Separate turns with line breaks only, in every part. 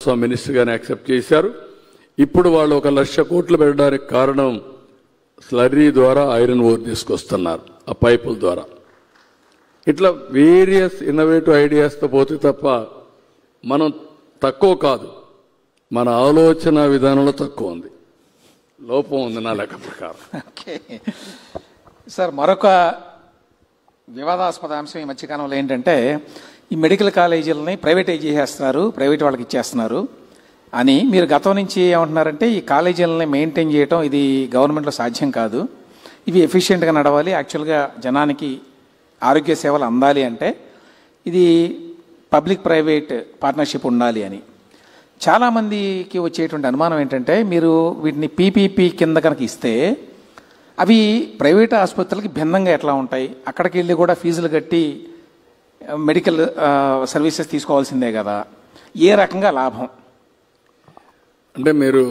వారోత్సవం minister accept చేశారు. ఇప్పుడు వాళ్ళు 1 లక్ష కోట్లు పెట్టడానికి కారణం స్లర్రీ ద్వారా ఐరన్ ఓర్ తీసుకొస్తున్నారు, ఆ పైపుల ద్వారా. ఇట్లా వేరియస్ ఇన్నోవేటివ్ ఐడియాస్తో పోతే తప్ప మనం తక్కువ కాదు, మన ఆలోచన విధానంలో తక్కువ ఉంది, లోపం ఉంది నా లెక్క ప్రకారం.
ఓకే సార్, మరొక వివాదాస్పద అంశం ఈ మధ్యకాలంలో ఏంటంటే ఈ మెడికల్ కాలేజీలని ప్రైవేటైజ్ చేసేస్తున్నారు, ప్రైవేట్ వాళ్ళకి ఇచ్చేస్తున్నారు అని మీరు గతం నుంచి ఏమంటున్నారంటే ఈ కాలేజీలని మెయింటైన్ చేయడం ఇది గవర్నమెంట్లో సాధ్యం కాదు, ఇవి ఎఫిషియెంట్గా నడవాలి, యాక్చువల్గా జనానికి ఆరోగ్య సేవలు అందాలి అంటే ఇది పబ్లిక్ ప్రైవేట్ పార్ట్నర్షిప్ ఉండాలి అని. చాలామందికి వచ్చేటువంటి అనుమానం ఏంటంటే మీరు వీటిని పీపీపీ కింద కనుక ఇస్తే అవి ప్రైవేట్ ఆసుపత్రులకి భిన్నంగా ఎట్లా ఉంటాయి, అక్కడికి వెళ్ళి కూడా ఫీజులు కట్టి మెడికల్ సర్వీసెస్ తీసుకోవాల్సిందే కదా, ఏ రకంగా లాభం?
అంటే మీరు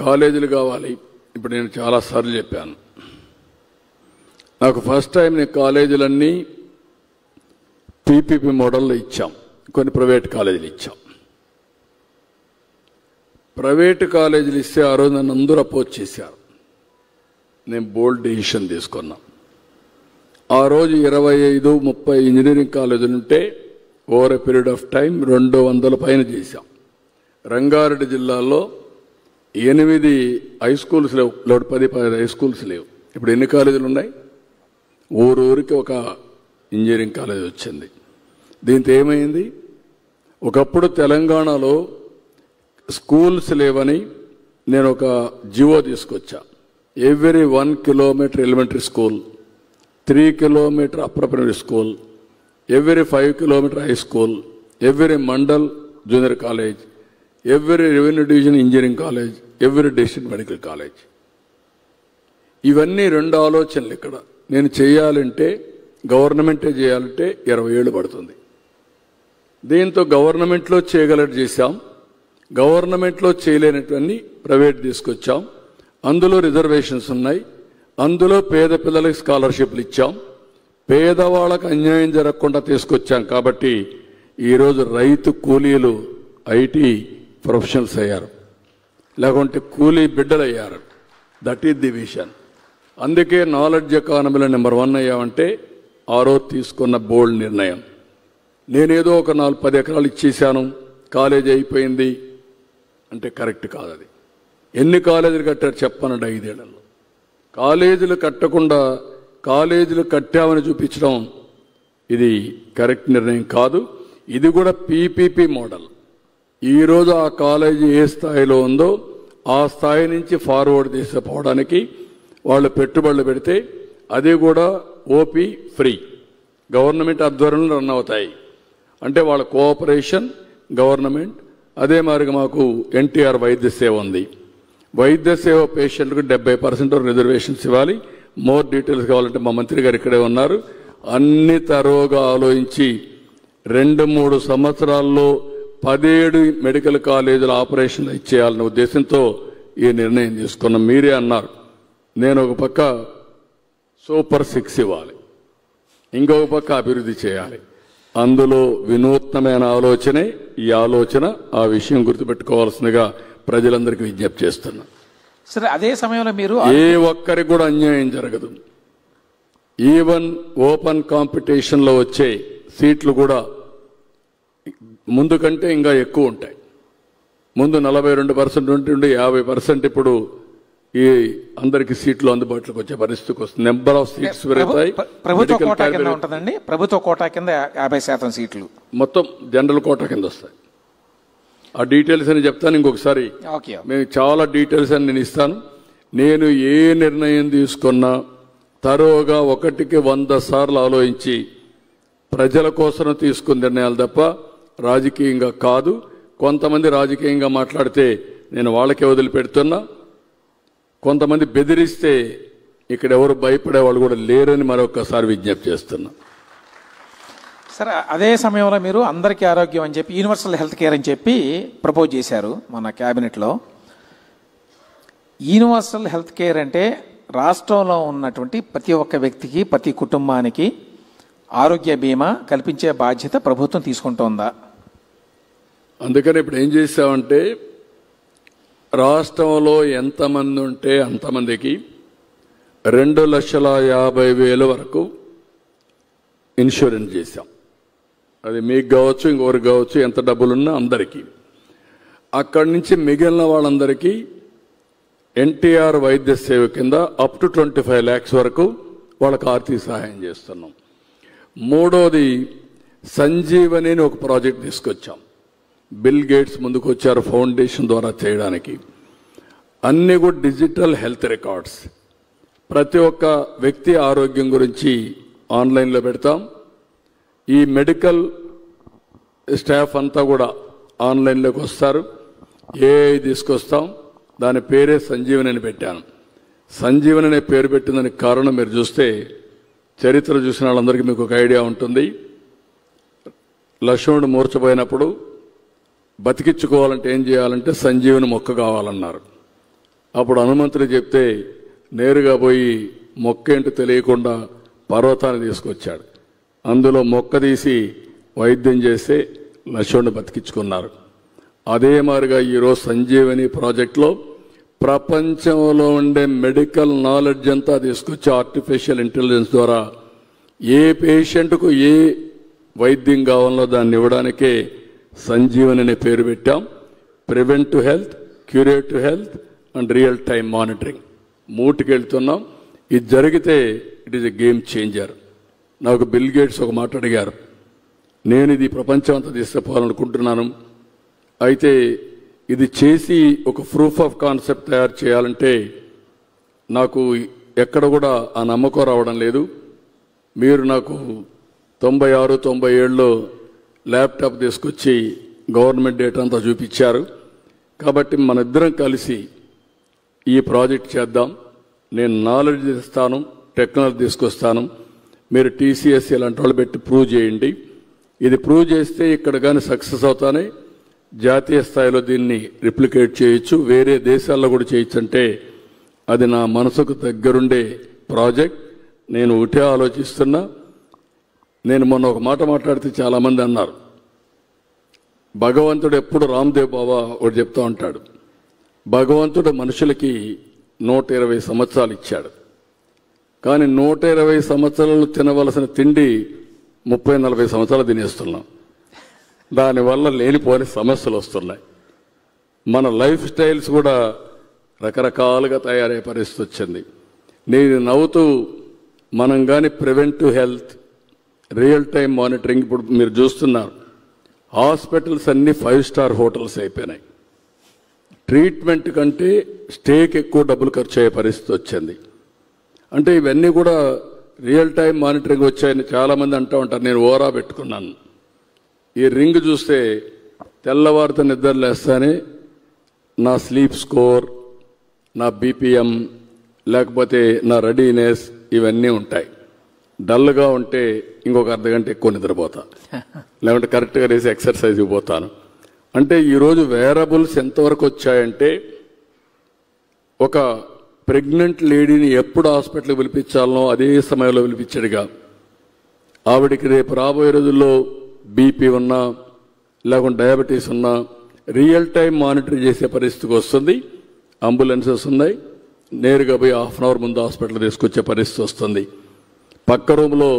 కాలేజీలు కావాలి, ఇప్పుడు నేను చాలాసార్లు చెప్పాను, నాకు ఫస్ట్ టైం నేను కాలేజీలన్నీ పీపీపీ మోడల్లో ఇచ్చాం, కొన్ని ప్రైవేట్ కాలేజీలు ఇచ్చాం. ప్రైవేటు కాలేజీలు ఇస్తే ఆ రోజు నన్ను అందరూ అపోజ్ చేశారు, నేను బోల్డ్ డెసిషన్ తీసుకున్నా. ఆ రోజు 25-30 ఇంజనీరింగ్ కాలేజీలు ఉంటే over a period of time 200 పైన చేశాం. రంగారెడ్డి జిల్లాలో 8 హై స్కూల్స్ లేవు, 10 హై స్కూల్స్ లేవు. ఇప్పుడు ఎన్ని కాలేజీలు ఉన్నాయి? ఊరికి ఒక ఇంజనీరింగ్ కాలేజ్ వచ్చింది. దీంతో ఏమైంది, ఒకప్పుడు తెలంగాణలో స్కూల్స్ లేవని నేను ఒక జివో తీసుకొచ్చా. Every 1 kilometre elementary school, 3 kilometre upper primary school, every 5 kilometre high school, every mandal junior college, every revenue division engineering college, every district medical college. ఇవన్నీ 2 ఆలోచనలు. ఇక్కడ నేను చేయాలంటే గవర్నమెంటే చేయాలంటే 20 ఏళ్ళు పడుతుంది. దీంతో గవర్నమెంట్లో చేయగలట్టు చేశాం, గవర్నమెంట్లో చేయలేనటువంటి ప్రైవేట్ తీసుకొచ్చాం. అందులో రిజర్వేషన్స్ ఉన్నాయి, అందులో పేద పిల్లలకి స్కాలర్షిప్లు ఇచ్చాం, పేదవాళ్ళకు అన్యాయం జరగకుండా తీసుకొచ్చాం. కాబట్టి ఈరోజు రైతు కూలీలు ఐటీ ప్రొఫెషనల్స్ అయ్యారు, లేకుంటే కూలీ బిడ్డలు అయ్యారు. That is the vision. అందుకే నాలెడ్జ్ ఎకానమీలో నెంబర్ 1 అయ్యామంటే ఆ రోజు తీసుకున్న బోల్డ్ నిర్ణయం. నేనేదో ఒక 4-10 ఎకరాలు ఇచ్చేశాను, కాలేజీ అయిపోయింది అంటే కరెక్ట్ కాదు. అది ఎన్ని కాలేజీలు కట్టారు చెప్పనండి 5 ఏళ్లలో. కాలేజీలు కట్టకుండా కాలేజీలు కట్టామని చూపించడం ఇది కరెక్ట్ నిర్ణయం కాదు. ఇది కూడా పీపీపీ మోడల్. ఈరోజు ఆ కాలేజీ ఏ స్థాయిలో ఉందో ఆ స్థాయి నుంచి ఫార్వర్డ్ తీసుకుపోవడానికి వాళ్ళు పెట్టుబడులు పెడితే అది కూడా ఓపీ ఫ్రీ, గవర్నమెంట్ ఆధ్వర్యంలో రన్ అవుతాయి. అంటే వాళ్ళ కోఆపరేషన్ గవర్నమెంట్. అదే మాదిరిగా మాకు ఎన్టీఆర్ వైద్య సేవ ఉంది. వైద్య సేవ పేషెంట్కు 70% రిజర్వేషన్స్ ఇవ్వాలి. మోర్ డీటెయిల్స్ కావాలంటే మా మంత్రి గారు ఇక్కడే ఉన్నారు. అన్ని తరోగా ఆలోచించి 2-3 సంవత్సరాల్లో 17 మెడికల్ కాలేజీల ఆపరేషన్లు ఇచ్చేయాలనే ఉద్దేశంతో ఈ నిర్ణయం తీసుకున్నాం. మీరే అన్నారు, నేను ఒక పక్క సూపర్ 6 ఇవ్వాలి, ఇంకొక పక్క అభివృద్ధి చేయాలి. అందులో వినూత్నమైన ఆలోచనే ఈ ఆలోచన. ఆ విషయం గుర్తుపెట్టుకోవాల్సిందిగా ప్రజలందరికీ విజ్ఞప్తి చేస్తున్నా.
సరే, అదే సమయంలో మీరు
ఏ ఒక్కరికి కూడా అన్యాయం జరగదు. ఈవెన్ ఓపెన్ కాంపిటీషన్లో వచ్చే సీట్లు కూడా ముందు కంటే ఇంకా ఎక్కువ ఉంటాయి. ముందు 42% ఉంటుండే 50% ఇప్పుడు ఈ అందరికి సీట్లు అందుబాటులోకి వచ్చే పరిస్థితికి వస్తుంది. నెంబర్ ఆఫ్ సీట్స్ పెరుగుతాయి.
ప్రభుత్వ కోటా కింద ఉంటుందండి, ప్రభుత్వ కోటా కింద 50% సీట్లు మొత్తం
జనరల్ కోటా కింద వస్తాయి. ఆ డీటెయిల్స్ అని చెప్తాను ఇంకొకసారి. మేము చాలా డీటెయిల్స్ అని నేను ఇస్తాను. నేను ఏ నిర్ణయం తీసుకున్నా తరోగా 1కి 100 సార్లు ఆలోచించి ప్రజల కోసం తీసుకున్న నిర్ణయాలు తప్ప రాజకీయంగా కాదు. కొంతమంది రాజకీయంగా మాట్లాడితే నేను వాళ్ళకే వదిలిపెడుతున్నా. కొంతమంది బెదిరిస్తే ఇక్కడ ఎవరు భయపడే వాళ్ళు కూడా లేరని మరొకసారి విజ్ఞప్తి చేస్తున్నా.
సరే, అదే సమయంలో మీరు అందరికీ ఆరోగ్యం అని చెప్పి యూనివర్సల్ హెల్త్ కేర్ అని చెప్పి ప్రపోజ్ చేశారు మన క్యాబినెట్లో. యూనివర్సల్ హెల్త్ కేర్ అంటే రాష్ట్రంలో ఉన్నటువంటి ప్రతి ఒక్క వ్యక్తికి, ప్రతి కుటుంబానికి ఆరోగ్య బీమా కల్పించే బాధ్యత ప్రభుత్వం తీసుకుంటోందా?
అందుకని ఇప్పుడు ఏం చేశామంటే రాష్ట్రంలో ఎంతమంది ఉంటే అంతమందికి 2,50,000 వరకు ఇన్సూరెన్స్ చేశాం. అది మీకు కావచ్చు, ఇంకొకరికి కావచ్చు, ఎంత డబ్బులున్నా అందరికీ. అక్కడి నుంచి మిగిలిన వాళ్ళందరికీ ఎన్టీఆర్ వైద్య సేవ కింద అప్ టు 25 lakhs వరకు వాళ్ళకి ఆర్థిక సహాయం చేస్తున్నాం. మూడోది సంజీవని అని ఒక ప్రాజెక్ట్ తీసుకొచ్చాం. బిల్ గేట్స్ ముందుకు వచ్చారు ఫౌండేషన్ ద్వారా చేయడానికి. అన్ని కూడా డిజిటల్ హెల్త్ రికార్డ్స్. ప్రతి ఒక్క వ్యక్తి ఆరోగ్యం గురించి ఆన్లైన్లో పెడతాం. ఈ మెడికల్ స్టాఫ్ అంతా కూడా ఆన్లైన్లోకి వస్తారు. ఏఐ తీసుకొస్తాం. దాని పేరే సంజీవని అని పెట్టాను. సంజీవని అనే పేరు పెట్టిందానికి కారణం మీరు చూస్తే చరిత్ర చూసిన వాళ్ళందరికీ మీకు ఒక ఐడియా ఉంటుంది. లక్ష్మణుడు మూర్చపోయినప్పుడు బతికించుకోవాలంటే ఏం చేయాలంటే సంజీవని మొక్క కావాలన్నారు. అప్పుడు హనుమంతుడు చెప్తే నేరుగా పోయి మొక్క ఏంటో తెలియకుండా పర్వతాన్ని తీసుకొచ్చాడు. అందులో మొక్క తీసి వైద్యం చేస్తే లక్ష్మణుడు బతికించుకున్నారు. అదే మాదిరిగా ఈరోజు సంజీవని ప్రాజెక్టులో ప్రపంచంలో ఉండే మెడికల్ నాలెడ్జ్ అంతా తీసుకొచ్చి ఆర్టిఫిషియల్ ఇంటెలిజెన్స్ ద్వారా ఏ పేషెంట్కు ఏ వైద్యం కావాలో దాన్ని ఇవ్వడానికే సంజీవని అనే పేరు పెట్టాం. Preventive health, curative health and real time monitoring మూటికి వెళ్తున్నాం. ఇది జరిగితే it is a game changer. నాకు బిల్ గేట్స్ ఒక మాట అడిగారు, నేను ఇది ప్రపంచం అంతా తీసుకుపోవాలనుకుంటున్నాను, అయితే ఇది చేసి ఒక ప్రూఫ్ ఆఫ్ కాన్సెప్ట్ తయారు చేయాలంటే నాకు ఎక్కడ కూడా ఆ నమ్మకం రావడం లేదు. మీరు నాకు 96, 97లో ల్యాప్టాప్ తీసుకొచ్చి గవర్నమెంట్ డేటా అంతా చూపించారు. కాబట్టి మన ఇద్దరం కలిసి ఈ ప్రాజెక్ట్ చేద్దాం. నేను నాలెడ్జ్ ఇస్తాను, టెక్నాలజీ తీసుకొస్తాను, మీరు TCS ఇలాంటి వాళ్ళు పెట్టి ప్రూవ్ చేయండి. ఇది ప్రూవ్ చేస్తే ఇక్కడ కానీ సక్సెస్ అవుతానే జాతీయ స్థాయిలో దీన్ని రిప్లికేట్ చేయొచ్చు, వేరే దేశాల్లో కూడా చేయొచ్చు. అంటే అది నా మనసుకు దగ్గరుండే ప్రాజెక్ట్. నేను ఒకటే ఆలోచిస్తున్నా. నేను మొన్న ఒక మాట మాట్లాడితే చాలామంది అన్నారు, భగవంతుడు ఎప్పుడు రామ్దేవ్ బాబా ఒకటి చెప్తా ఉంటాడు, భగవంతుడు మనుషులకి 120 సంవత్సరాలు ఇచ్చాడు, కానీ 120 సంవత్సరాలు తినవలసిన తిండి 30-40 సంవత్సరాలు తినేస్తున్నాం. దానివల్ల లేనిపోని సమస్యలు వస్తున్నాయి. మన లైఫ్ స్టైల్స్ కూడా రకరకాలుగా తయారయ్యే పరిస్థితి వచ్చింది. నేను నవ్వుతూ మనం కానీ preventive health, real time monitoring, ఇప్పుడు మీరు చూస్తున్నారు హాస్పిటల్స్ అన్ని 5 star హోటల్స్ అయిపోయినాయి. ట్రీట్మెంట్ కంటే స్టేకి ఎక్కువ డబ్బులు ఖర్చు అయ్యే పరిస్థితి వచ్చింది. అంటే ఇవన్నీ కూడా రియల్ టైమ్ మానిటరింగ్ వచ్చాయని చాలామంది అంటూ ఉంటారు. నేను ఓరా పెట్టుకున్నాను. ఈ రింగ్ చూస్తే తెల్లవారితో నిద్ర లేస్తానే నా స్లీప్ స్కోర్, నా BPM, లేకపోతే నా రెడీనెస్ ఇవన్నీ ఉంటాయి. డల్గా ఉంటే ఇంకొక అర్ధగంట ఎక్కువ నిద్రపోతా, లేకుంటే కరెక్ట్గా వేసి ఎక్సర్సైజ్కి పోతాను. అంటే ఈరోజు వేరబుల్స్ ఎంతవరకు వచ్చాయంటే ఒక ప్రెగ్నెంట్ లేడీని ఎప్పుడు హాస్పిటల్కి పిలిపించాలనో అదే సమయంలో పిలిపించాడుగా. ఆవిడికి రేపు రాబోయే రోజుల్లో BP ఉన్నా లేకుంటే డయాబెటీస్ ఉన్నా రియల్ టైం మానిటర్ చేసే పరిస్థితికి వస్తుంది. అంబులెన్సెస్ ఉన్నాయి, నేరుగా పోయి 1/2 hour ముందు హాస్పిటల్ తీసుకొచ్చే పరిస్థితి వస్తుంది. పక్క రూమ్లో